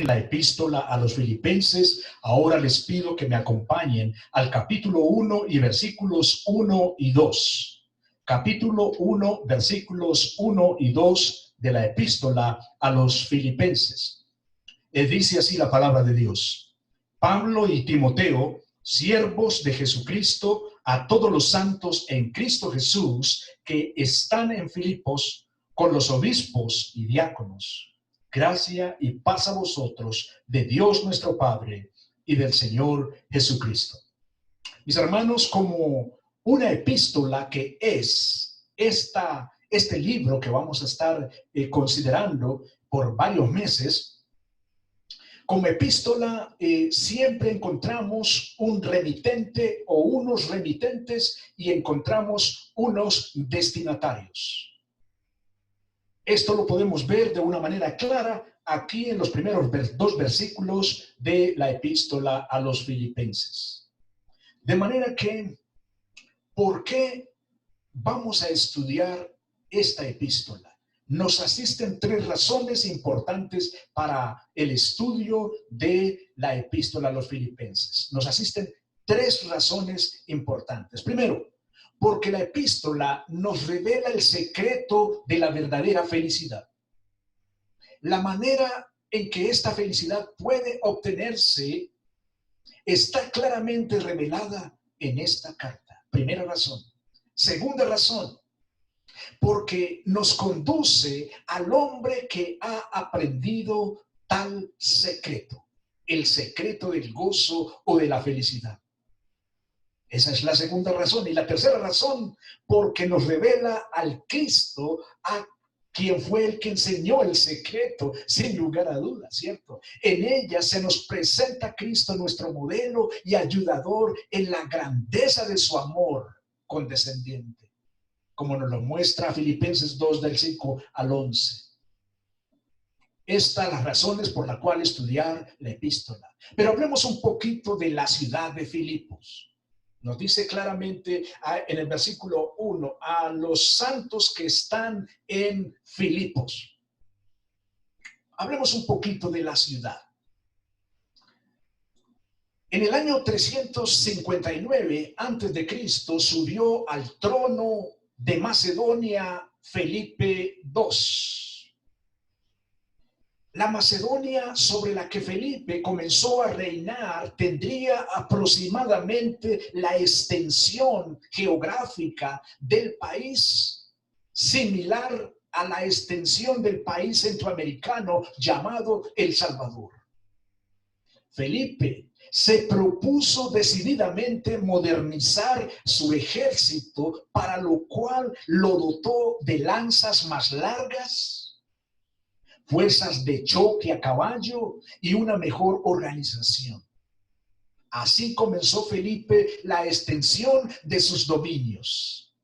la epístola a los Filipenses. Ahora les pido que me acompañen al capítulo 1 y versículos 1 y 2. Capítulo 1, versículos 1 y 2 de la epístola a los Filipenses. Dice así la palabra de Dios: Pablo y Timoteo, siervos de Jesucristo, a todos los santos en Cristo Jesús que están en Filipos, con los obispos y diáconos. Gracia y paz a vosotros, de Dios nuestro Padre y del Señor Jesucristo. Mis hermanos, como una epístola que es este libro que vamos a estar considerando por varios meses, como epístola siempre encontramos un remitente o unos remitentes y encontramos unos destinatarios. Esto lo podemos ver de una manera clara aquí en los primeros dos versículos de la epístola a los Filipenses. De manera que, ¿por qué vamos a estudiar esta epístola? Nos asisten tres razones importantes para el estudio de la epístola a los Filipenses. Nos asisten tres razones importantes. Primero, porque la epístola nos revela el secreto de la verdadera felicidad. La manera en que esta felicidad puede obtenerse está claramente revelada en esta carta. Primera razón. Segunda razón, porque nos conduce al hombre que ha aprendido tal secreto, el secreto del gozo o de la felicidad. Esa es la segunda razón. Y la tercera razón, porque nos revela al Cristo, a quien fue el que enseñó el secreto, sin lugar a dudas, ¿cierto? En ella se nos presenta Cristo, nuestro modelo y ayudador, en la grandeza de su amor condescendiente, como nos lo muestra Filipenses 2, del 5 al 11. Estas las razones por las cuales estudiar la epístola. Pero hablemos un poquito de la ciudad de Filipos. Nos dice claramente en el versículo 1, a los santos que están en Filipos. Hablemos un poquito de la ciudad. En el año 359 antes de Cristo subió al trono de Macedonia Felipe II. La Macedonia sobre la que Felipe comenzó a reinar tendría aproximadamente la extensión geográfica del país similar a la extensión del país centroamericano llamado El Salvador. Felipe se propuso decididamente modernizar su ejército, para lo cual lo dotó de lanzas más largas, fuerzas de choque a caballo y una mejor organización. Así comenzó Felipe la extensión de sus dominios.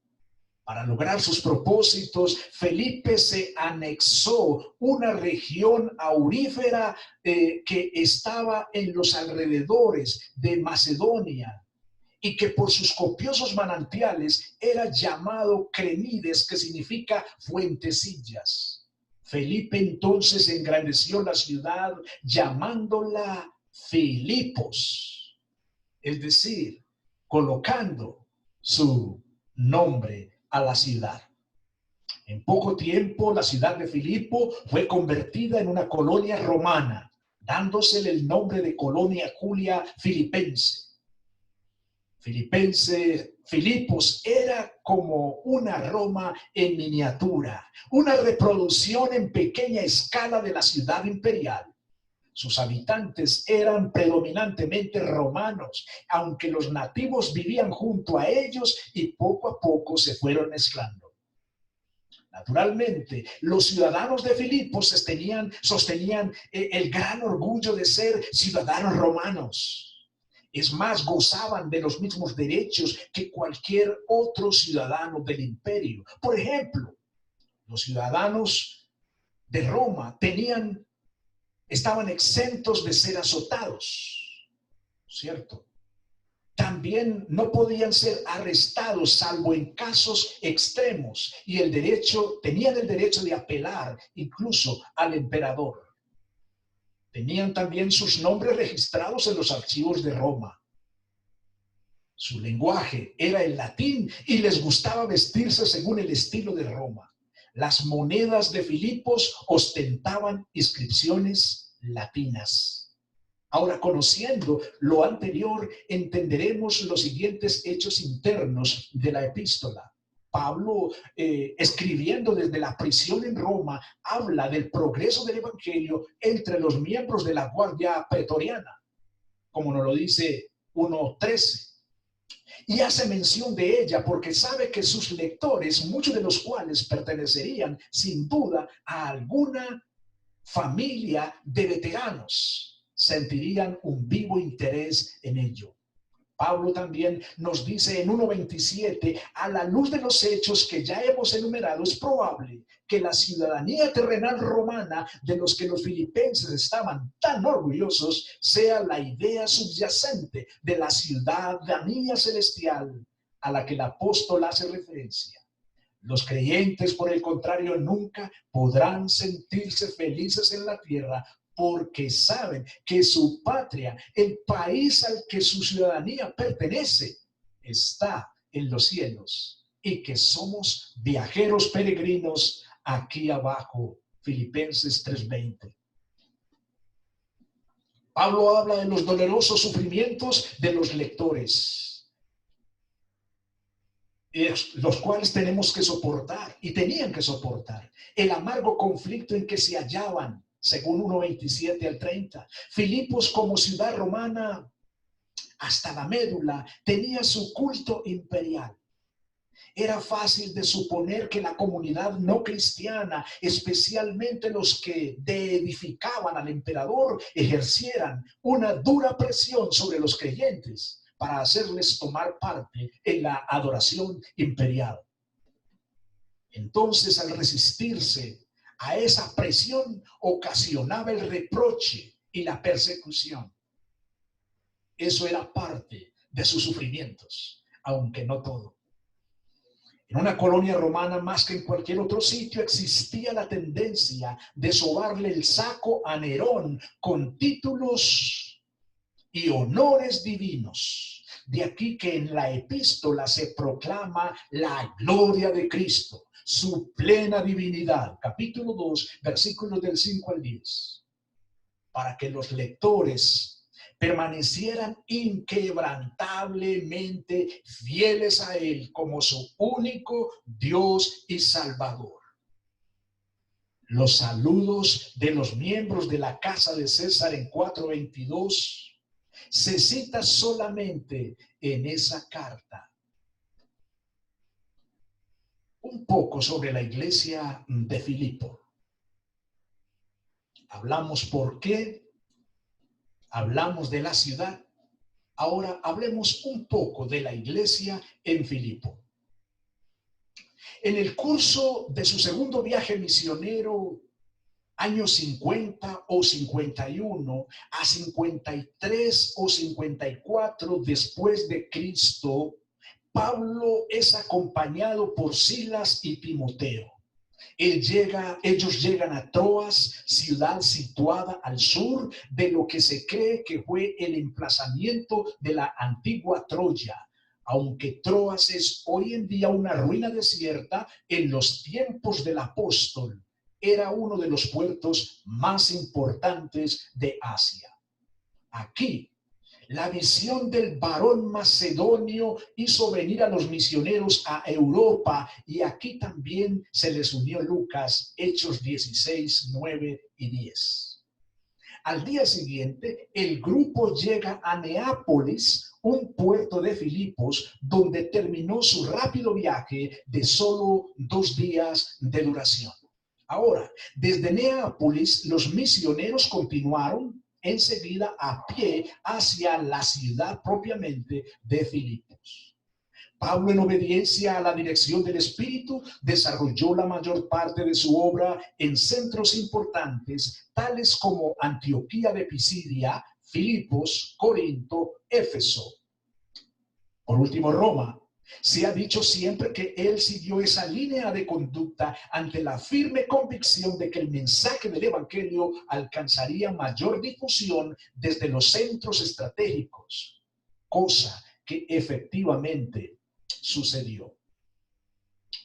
Para lograr sus propósitos, Felipe se anexó una región aurífera que estaba en los alrededores de Macedonia y que por sus copiosos manantiales era llamado Crenides, que significa fuentecillas. Felipe entonces engrandeció la ciudad llamándola Filipos, es decir, colocando su nombre a la ciudad. En poco tiempo la ciudad de Filipo fue convertida en una colonia romana, dándosele el nombre de Colonia Julia Filipense. Filipos era como una Roma en miniatura, una reproducción en pequeña escala de la ciudad imperial. Sus habitantes eran predominantemente romanos, aunque los nativos vivían junto a ellos y poco a poco se fueron mezclando. Naturalmente, los ciudadanos de Filipos sostenían el gran orgullo de ser ciudadanos romanos. Es más, gozaban de los mismos derechos que cualquier otro ciudadano del imperio. Por ejemplo, los ciudadanos de Roma estaban exentos de ser azotados, ¿cierto? También no podían ser arrestados salvo en casos extremos, y tenían el derecho de apelar incluso al emperador. Tenían también sus nombres registrados en los archivos de Roma. Su lenguaje era el latín y les gustaba vestirse según el estilo de Roma. Las monedas de Filipos ostentaban inscripciones latinas. Ahora, conociendo lo anterior, entenderemos los siguientes hechos internos de la epístola. Pablo, escribiendo desde la prisión en Roma, habla del progreso del evangelio entre los miembros de la guardia pretoriana, como nos lo dice 1:13. Y hace mención de ella porque sabe que sus lectores, muchos de los cuales pertenecerían sin duda a alguna familia de veteranos, sentirían un vivo interés en ello. Pablo también nos dice en 1:27, a la luz de los hechos que ya hemos enumerado, es probable que la ciudadanía terrenal romana de los que los filipenses estaban tan orgullosos sea la idea subyacente de la ciudadanía celestial a la que el apóstol hace referencia. Los creyentes, por el contrario, nunca podrán sentirse felices en la tierra porque saben que su patria, el país al que su ciudadanía pertenece, está en los cielos y que somos viajeros peregrinos aquí abajo. Filipenses 3:20. Pablo habla de los dolorosos sufrimientos de los lectores, los cuales tenemos que soportar y tenían que soportar el amargo conflicto en que se hallaban, según 1:27 al 30. Filipos, como ciudad romana hasta la médula, tenía su culto imperial. Era fácil de suponer que la comunidad no cristiana, especialmente los que deedificaban al emperador, ejercieran una dura presión sobre los creyentes para hacerles tomar parte en la adoración imperial. Entonces, al resistirse a esa presión, ocasionaba el reproche y la persecución. Eso era parte de sus sufrimientos, aunque no todo. En una colonia romana, más que en cualquier otro sitio, existía la tendencia de sobarle el saco a Nerón con títulos y honores divinos. De aquí que en la epístola se proclama la gloria de Cristo, su plena divinidad. Capítulo 2, versículos del 5 al 10. Para que los lectores permanecieran inquebrantablemente fieles a Él como su único Dios y Salvador. Los saludos de los miembros de la casa de César en 4:22 se cita solamente en esa carta. Un poco sobre la iglesia de Filipo. Hablamos por qué, hablamos de la ciudad. Ahora hablemos un poco de la iglesia en Filipo. En el curso de su segundo viaje misionero, años 50 o 51 a 53 o 54 después de Cristo, Pablo es acompañado por Silas y Timoteo. Ellos llegan a Troas, ciudad situada al sur de lo que se cree que fue el emplazamiento de la antigua Troya. Aunque Troas es hoy en día una ruina desierta, en los tiempos del apóstol era uno de los puertos más importantes de Asia. Aquí, la visión del varón macedonio hizo venir a los misioneros a Europa, y aquí también se les unió Lucas, Hechos 16, 9 y 10. Al día siguiente, el grupo llega a Neápolis, un puerto de Filipos, donde terminó su rápido viaje de solo 2 días de duración. Ahora, desde Neápolis, los misioneros continuaron enseguida a pie hacia la ciudad propiamente de Filipos. Pablo, en obediencia a la dirección del Espíritu, desarrolló la mayor parte de su obra en centros importantes, tales como Antioquía de Pisidia, Filipos, Corinto, Éfeso. Por último, Roma. Se ha dicho siempre que él siguió esa línea de conducta ante la firme convicción de que el mensaje del evangelio alcanzaría mayor difusión desde los centros estratégicos, cosa que efectivamente sucedió.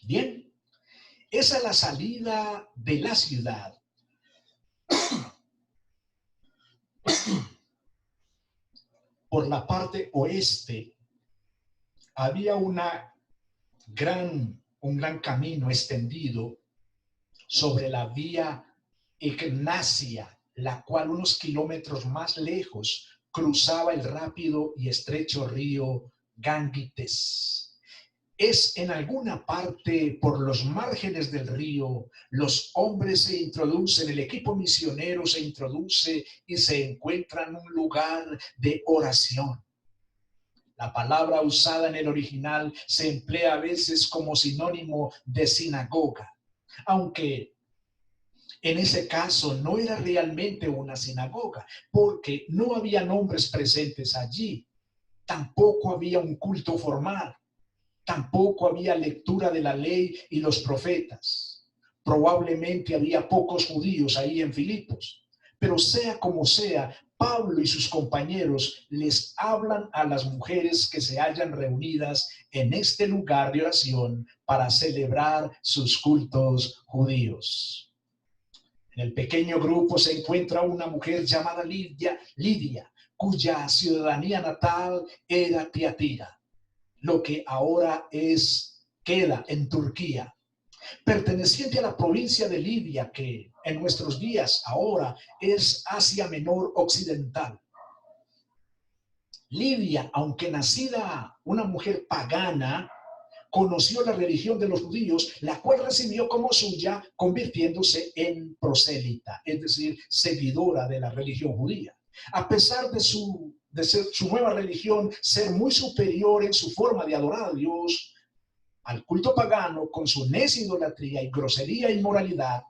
Bien, esa es la salida de la ciudad. Por la parte oeste había un gran camino extendido sobre la vía Ignacia, la cual unos kilómetros más lejos cruzaba el rápido y estrecho río Gangites. Es en alguna parte por los márgenes del río, los hombres se introducen, el equipo misionero se introduce y se encuentra en un lugar de oración. La palabra usada en el original se emplea a veces como sinónimo de sinagoga, aunque en ese caso no era realmente una sinagoga, porque no había hombres presentes allí, tampoco había un culto formal. Tampoco había lectura de la ley y los profetas. Probablemente había pocos judíos ahí en Filipos. Pero sea como sea, Pablo y sus compañeros les hablan a las mujeres que se hallan reunidas en este lugar de oración para celebrar sus cultos judíos. En el pequeño grupo se encuentra una mujer llamada Lidia, cuya ciudadanía natal era Tiatira, lo que ahora queda en Turquía, perteneciente a la provincia de Libia, que en nuestros días ahora es Asia Menor Occidental. Lidia, aunque nacida una mujer pagana, conoció la religión de los judíos, la cual recibió como suya, convirtiéndose en prosélita, es decir, seguidora de la religión judía. A pesar de ser su nueva religión ser muy superior en su forma de adorar a Dios, al culto pagano, con su necia idolatría y grosería e inmoralidad,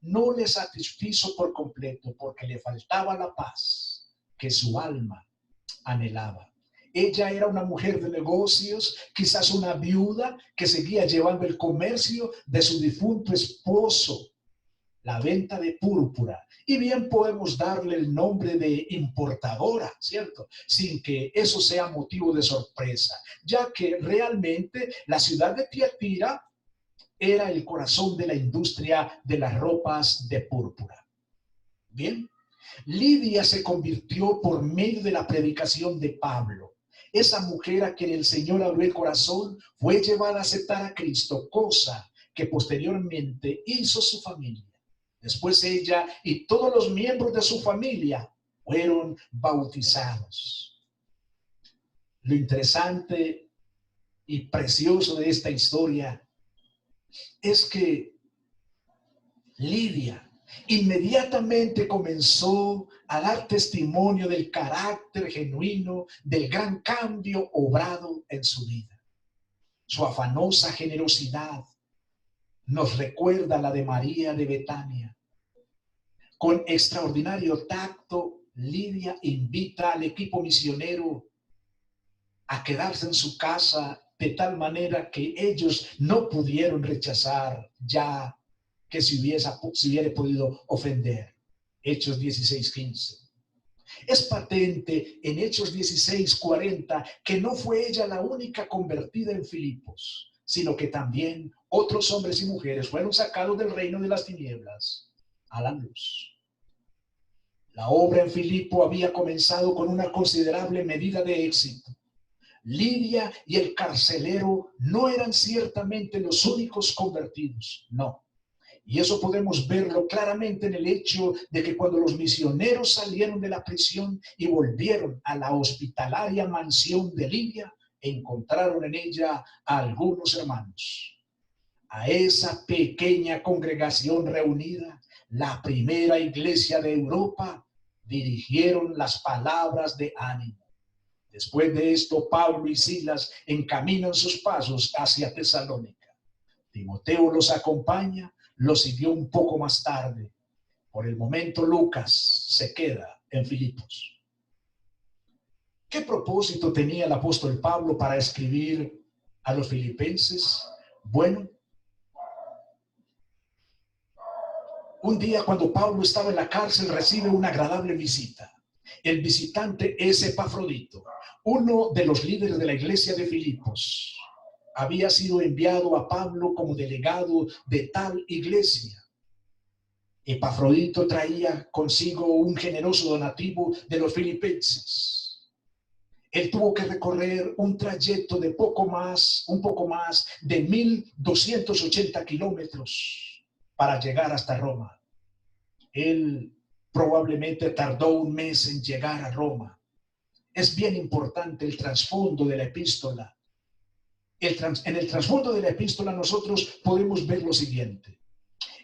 no le satisfizo por completo porque le faltaba la paz que su alma anhelaba. Ella era una mujer de negocios, quizás una viuda que seguía llevando el comercio de su difunto esposo, la venta de púrpura. Y bien podemos darle el nombre de importadora, ¿cierto? Sin que eso sea motivo de sorpresa, ya que realmente la ciudad de Tiatira era el corazón de la industria de las ropas de púrpura. Bien, Lidia se convirtió por medio de la predicación de Pablo. Esa mujer a quien el Señor abrió el corazón fue llevada a aceptar a Cristo, cosa que posteriormente hizo su familia. Después ella y todos los miembros de su familia fueron bautizados. Lo interesante y precioso de esta historia es que Lidia inmediatamente comenzó a dar testimonio del carácter genuino, del gran cambio obrado en su vida. Su afanosa generosidad nos recuerda la de María de Betania. Con extraordinario tacto, Lidia invita al equipo misionero a quedarse en su casa de tal manera que ellos no pudieron rechazar ya que se hubiera podido ofender. Hechos 16:15. Es patente en Hechos 16:40 que no fue ella la única convertida en Filipos, sino que también otros hombres y mujeres fueron sacados del reino de las tinieblas a la luz. La obra en Filipo había comenzado con una considerable medida de éxito. Lidia y el carcelero no eran ciertamente los únicos convertidos, no. Y eso podemos verlo claramente en el hecho de que cuando los misioneros salieron de la prisión y volvieron a la hospitalaria mansión de Lidia, encontraron en ella a algunos hermanos. A esa pequeña congregación reunida, la primera iglesia de Europa, dirigieron las palabras de ánimo. Después de esto, Pablo y Silas encaminan sus pasos hacia Tesalónica. Timoteo los acompaña, los siguió un poco más tarde. Por el momento, Lucas se queda en Filipos. ¿Qué propósito tenía el apóstol Pablo para escribir a los filipenses. Bueno, un día cuando Pablo estaba en la cárcel recibe una agradable visita. El visitante es Epafrodito, uno de los líderes de la iglesia de Filipos. Había sido enviado a Pablo como delegado de tal iglesia. Epafrodito traía consigo un generoso donativo de los filipenses. Él tuvo que recorrer un trayecto de un poco más de 1.280 kilómetros para llegar hasta Roma. Él probablemente tardó un mes en llegar a Roma. Es bien importante el trasfondo de la epístola. En el trasfondo de la epístola nosotros podemos ver lo siguiente.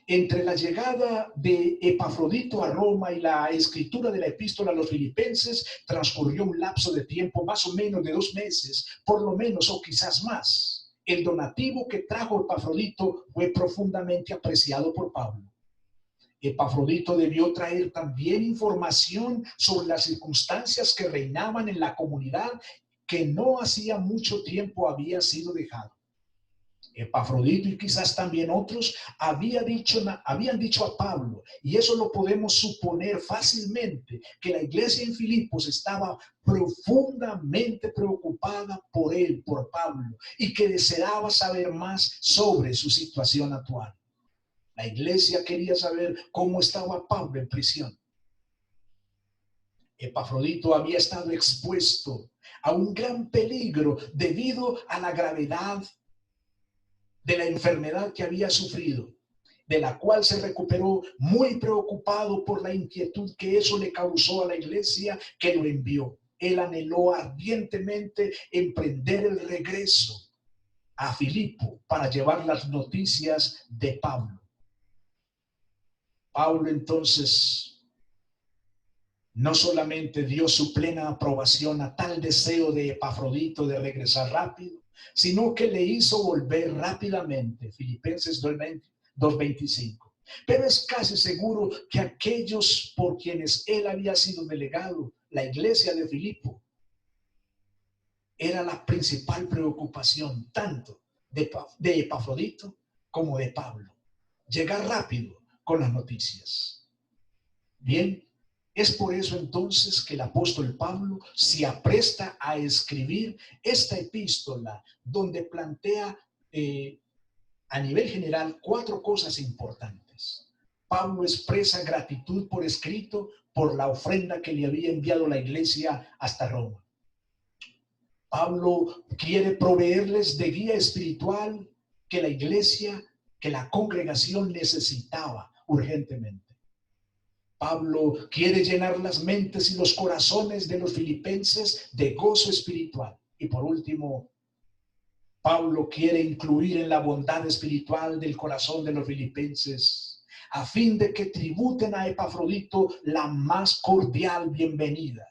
Entre la llegada de Epafrodito a Roma y la escritura de la epístola a los filipenses transcurrió un lapso de tiempo más o menos de 2 meses, por lo menos, o quizás más. El donativo que trajo Epafrodito fue profundamente apreciado por Pablo. Epafrodito debió traer también información sobre las circunstancias que reinaban en la comunidad que no hacía mucho tiempo había sido dejado. Epafrodito y quizás también otros habían dicho a Pablo, y eso lo podemos suponer fácilmente, que la iglesia en Filipos estaba profundamente preocupada por él, por Pablo, y que deseaba saber más sobre su situación actual. La iglesia quería saber cómo estaba Pablo en prisión. Epafrodito había estado expuesto a un gran peligro debido a la gravedad de la enfermedad que había sufrido, de la cual se recuperó muy preocupado por la inquietud que eso le causó a la iglesia que lo envió. Él anheló ardientemente emprender el regreso a Filipo para llevar las noticias de Pablo. Pablo entonces no solamente dio su plena aprobación a tal deseo de Epafrodito de regresar rápido, sino que le hizo volver rápidamente. Filipenses 2:25. Pero es casi seguro que aquellos por quienes él había sido delegado, la iglesia de Filipo, era la principal preocupación tanto de Epafrodito como de Pablo. Llegar rápido con las noticias. Bien, es por eso entonces que el apóstol Pablo se apresta a escribir esta epístola donde plantea a nivel general 4 cosas importantes. Pablo expresa gratitud por escrito por la ofrenda que le había enviado la iglesia hasta Roma. Pablo quiere proveerles de guía espiritual que la iglesia, que la congregación necesitaba urgentemente. Pablo quiere llenar las mentes y los corazones de los filipenses de gozo espiritual. Y por último, Pablo quiere incluir en la bondad espiritual del corazón de los filipenses a fin de que tributen a Epafrodito la más cordial bienvenida.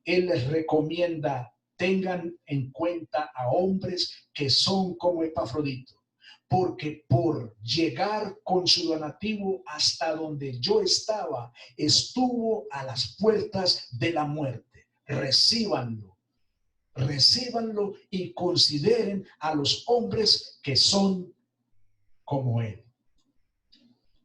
Él les recomienda: tengan en cuenta a hombres que son como Epafrodito, porque por llegar con su donativo hasta donde yo estaba, estuvo a las puertas de la muerte. Recíbanlo y consideren a los hombres que son como él.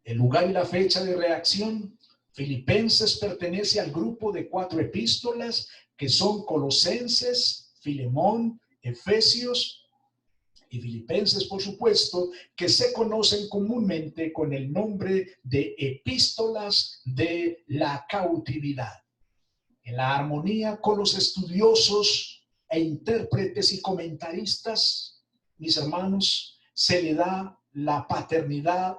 El lugar y la fecha de reacción: Filipenses pertenece al grupo de 4 epístolas que son Colosenses, Filemón, Efesios y Filipenses, por supuesto, que se conocen comúnmente con el nombre de epístolas de la cautividad. En la armonía con los estudiosos e intérpretes y comentaristas, mis hermanos, se le da la paternidad,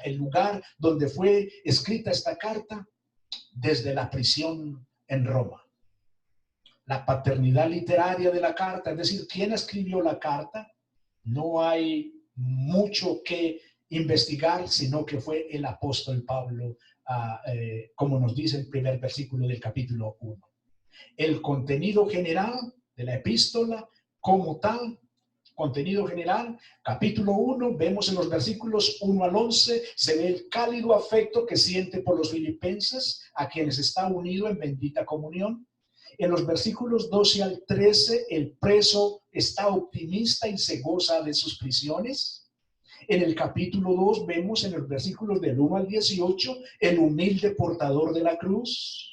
el lugar donde fue escrita esta carta, desde la prisión en Roma. La paternidad literaria de la carta, es decir, ¿quién escribió la carta? No hay mucho que investigar, sino que fue el apóstol Pablo, como nos dice el primer versículo del capítulo 1. El contenido general de la epístola como tal, contenido general, capítulo 1, vemos en los versículos 1 al 11, se ve el cálido afecto que siente por los filipenses, a quienes está unido en bendita comunión. En los versículos 12 al 13, el preso está optimista y se goza de sus prisiones. En el capítulo 2 vemos en los versículos del 1 al 18 el humilde portador de la cruz.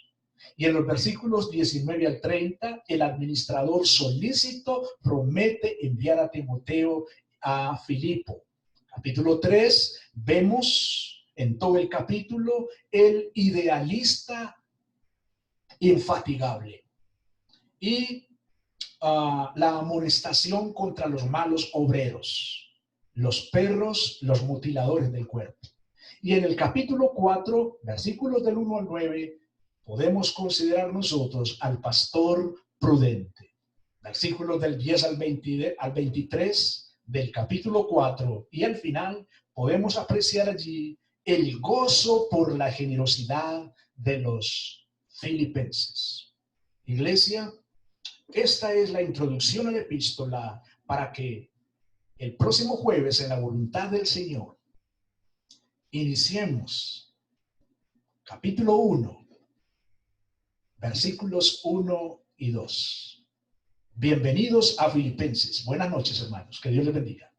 Y en los versículos 19 al 30, el administrador solícito promete enviar a Timoteo a Filipo. Capítulo 3, vemos en todo el capítulo el idealista infatigable y la amonestación contra los malos obreros, los perros, los mutiladores del cuerpo. Y en el capítulo 4, versículos del 1 al 9, podemos considerar nosotros al pastor prudente. Versículos del 10 al 23 del capítulo 4 y al final podemos apreciar allí el gozo por la generosidad de los filipenses. Iglesia, esta es la introducción a la epístola para que el próximo jueves, en la voluntad del Señor, iniciemos capítulo 1, versículos 1 y 2. Bienvenidos a Filipenses. Buenas noches, hermanos. Que Dios les bendiga.